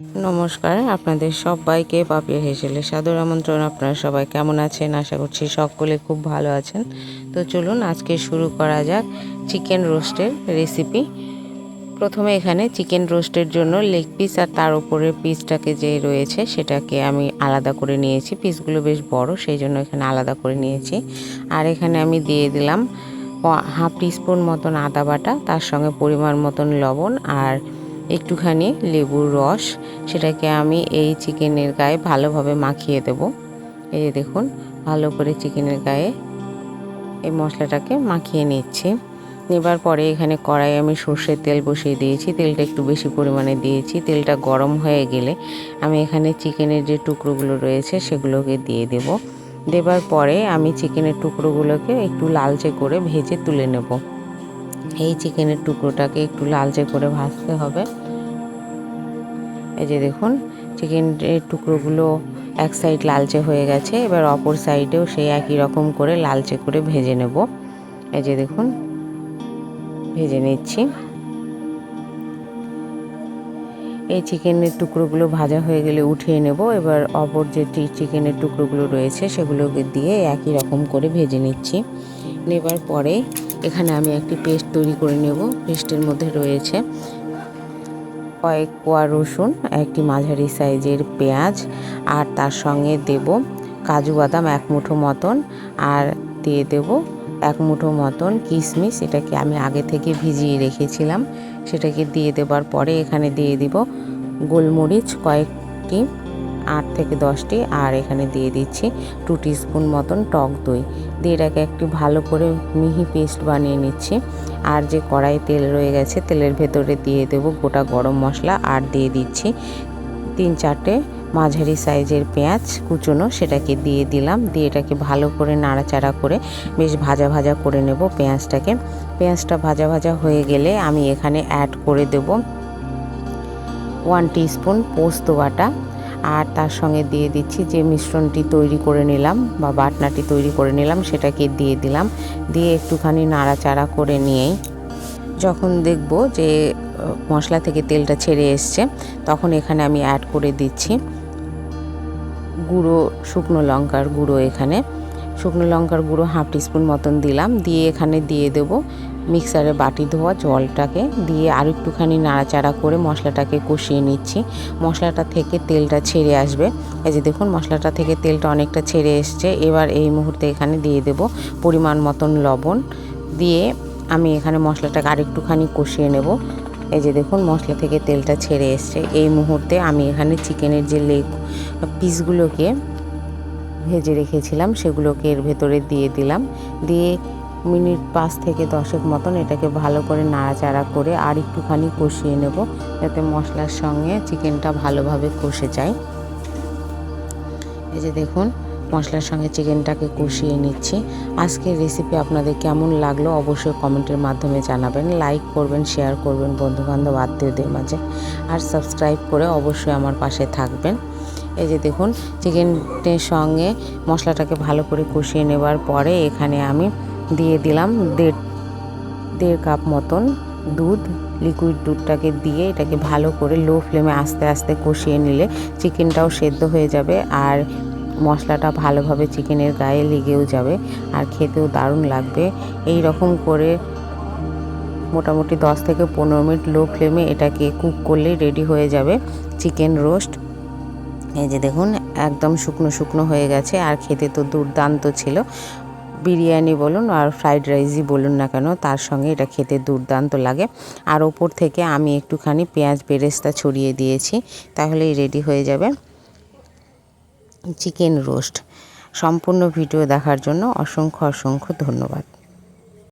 নমস্কার, আপনাদের সবাইকে পাপিয়া হেসেলে সাদর আমন্ত্রণ। আপনারা সবাই কেমন আছেন? আশা করছি সকলে খুব ভালো আছেন। তো চলুন আজকে শুরু করা যাক চিকেন রোস্টের রেসিপি। প্রথমে এখানে চিকেন রোস্টের জন্য লেগ পিস আর তার উপরের পিসটাকে যে রয়েছে সেটাকে আমি আলাদা করে নিয়েছি। পিসগুলো বেশ বড়, সেই জন্য এখানে আলাদা করে নিয়েছি। আর এখানে আমি দিয়ে দিলাম হাফ টিস্পুন মতন আদা বাটা, তার সঙ্গে পরিমাণ মতন লবণ আর একটুখানি লেবুর রস। সেটাকে আমি এই চিকেনের গায়ে ভালোভাবে মাখিয়ে দেব। এই যে দেখুন, ভালো করে চিকেনের গায়ে এই মশলাটাকে মাখিয়ে নিচ্ছি। নেবার পরে এখানে কড়াই আমি সর্ষের তেল বসিয়ে দিয়েছি। তেলটা একটু বেশি পরিমাণে দিয়েছি। তেলটা গরম হয়ে গেলে আমি এখানে চিকেনের যে টুকরোগুলো রয়েছে সেগুলোকে দিয়ে দেব। দেবার পরে আমি চিকেনের টুকরোগুলোকে একটু লালচে করে ভেজে তুলে নেব। এই চিকেনের টুকরোটাকে একটু লালচে করে ভাজতে হবে। এই যে দেখুন, চিকেনের টুকরোগুলো এক সাইড লালচে হয়ে গেছে। এবার অপর সাইডেও সেই একই রকম করে লালচে করে ভেজে নেব। এই যে দেখুন, ভেজে নিচ্ছি। এই চিকেনের টুকরোগুলো ভাজা হয়ে গেলে উঠিয়ে নেব। এবার অপর যে চিকেনের টুকরোগুলো রয়েছে সেগুলোকে দিয়ে একই রকম করে ভেজে নিচ্ছি। নেবার পরে এখানে আমি একটি পেস্ট তৈরি করে নেব। পেস্টের মধ্যে রয়েছে কয়েক কোয়া রসুন, একটি মাঝারি সাইজের পেঁয়াজ, আর তার সঙ্গে দেব কাজু বাদাম এক মুঠো মতন, আর দিয়ে দেব এক মুঠো মতন কিশমিশ। এটাকে আমি আগে থেকে ভিজিয়ে রেখেছিলাম। সেটাকে দিয়ে দেবার পরে এখানে দিয়ে দিব গোলমরিচ কয়েকটি, 8 থেকে 10টি, আর এখানে দিয়ে দিচ্ছি 2 টিস্পুন মতন টক দই। দিয়ে এটাকে একটু ভালো করে মিহি পেস্ট বানিয়ে নিচ্ছি। আর যে কড়াই তেল রয়ে গেছে, তেলের ভেতরে দিয়ে দেব গোটা গরম মশলা, আর দিয়ে দিচ্ছি 3-4টে মাঝারি সাইজের পেঁয়াজ কুচনো, সেটাকে দিয়ে দিলাম। দিয়ে এটাকে ভালো করে নাড়াচাড়া করে বেশ ভাজা ভাজা করে নেব পেঁয়াজটাকে। পেঁয়াজটা ভাজা ভাজা হয়ে গেলে আমি এখানে অ্যাড করে দেব 1 টিস্পুন পোস্ত বাটা, আর তার সঙ্গে দিয়ে দিচ্ছি যে মিশ্রণটি তৈরি করে নিলাম বা বাটনাটি তৈরি করে নিলাম সেটাকে দিয়ে দিলাম। দিয়ে একটুখানি নাড়াচাড়া করে নিয়েই যখন দেখব যে মশলা থেকে তেলটা ছেড়ে এসছে, তখন এখানে আমি অ্যাড করে দিচ্ছি গুঁড়ো শুকনো লঙ্কার গুঁড়ো। এখানে শুকনো লঙ্কার গুঁড়ো হাফ টিস্পুন মতন দিলাম। দিয়ে এখানে দিয়ে দেব মিক্সারে বাটি ধোয়া জলটাকে, দিয়ে আর একটুখানি নাড়াচাড়া করে মশলাটাকে কষিয়ে নিচ্ছি। মশলাটা থেকে তেলটা ছেড়ে আসবে। এই যে দেখুন, মশলাটা থেকে তেলটা অনেকটা ছেড়ে এসছে। এবার এই মুহূর্তে এখানে দিয়ে দেব পরিমাণ মতন লবণ। দিয়ে আমি এখানে মশলাটাকে আর একটুখানি কষিয়ে নেব। এই যে দেখুন, মশলা থেকে তেলটা ছেড়ে এসছে। এই মুহূর্তে আমি এখানে চিকেনের যে লেগ পিসগুলোকে ভেজে রেখেছিলাম সেগুলোকে এর ভেতরে দিয়ে দিলাম। দিয়ে মিনিট 5 থেকে 10 মতন এটাকে ভালো করে নাড়াচাড়া করে আর একটুখানি কষিয়ে নেব, যাতে মশলার সঙ্গে চিকেনটা ভালোভাবে কষে যায়। এই যে দেখুন, মশলার সঙ্গে চিকেনটাকে কষিয়ে নিচ্ছি। আজকের রেসিপি আপনাদের কেমন লাগলো অবশ্যই কমেন্টের মাধ্যমে জানাবেন। লাইক করবেন, শেয়ার করবেন বন্ধুবান্ধব আত্মীয়দের মাঝে, আর সাবস্ক্রাইব করে অবশ্যই আমার পাশে থাকবেন। এই যে দেখুন, চিকেনের সঙ্গে মশলাটাকে ভালো করে কষিয়ে নেবার পরে এখানে আমি দিয়ে দিলাম 1.5 কাপ মতন দুধ। লিকুইড দুধটাকে দিয়ে এটাকে ভালো করে লো ফ্লেমে আস্তে আস্তে কষিয়ে নিলে চিকেনটাও সেদ্ধ হয়ে যাবে, আর মশলাটা ভালোভাবে চিকেনের গায়ে লেগেও যাবে, আর খেতেও দারুণ লাগবে। এই রকম করে মোটামুটি 10 থেকে 15 মিনিট লো ফ্লেমে এটাকে কুক করলেই রেডি হয়ে যাবে চিকেন রোস্ট। এই যে দেখুন, একদম শুকনো শুকনো হয়ে গেছে, আর খেতে তো দুর্দান্ত ছিল। বিরিয়ানি বলুন আর ফ্রাইড রাইসই বলুন না কেন, তার সঙ্গে এটা খেতে দুর্দান্ত লাগে। আর ওপর থেকে আমি একটুখানি পেঁয়াজ বেরেস্তা ছড়িয়ে দিয়েছি, তাহলেই রেডি হয়ে যাবে চিকেন রোস্ট। সম্পূর্ণ ভিডিও দেখার জন্য অসংখ্য অসংখ্য ধন্যবাদ।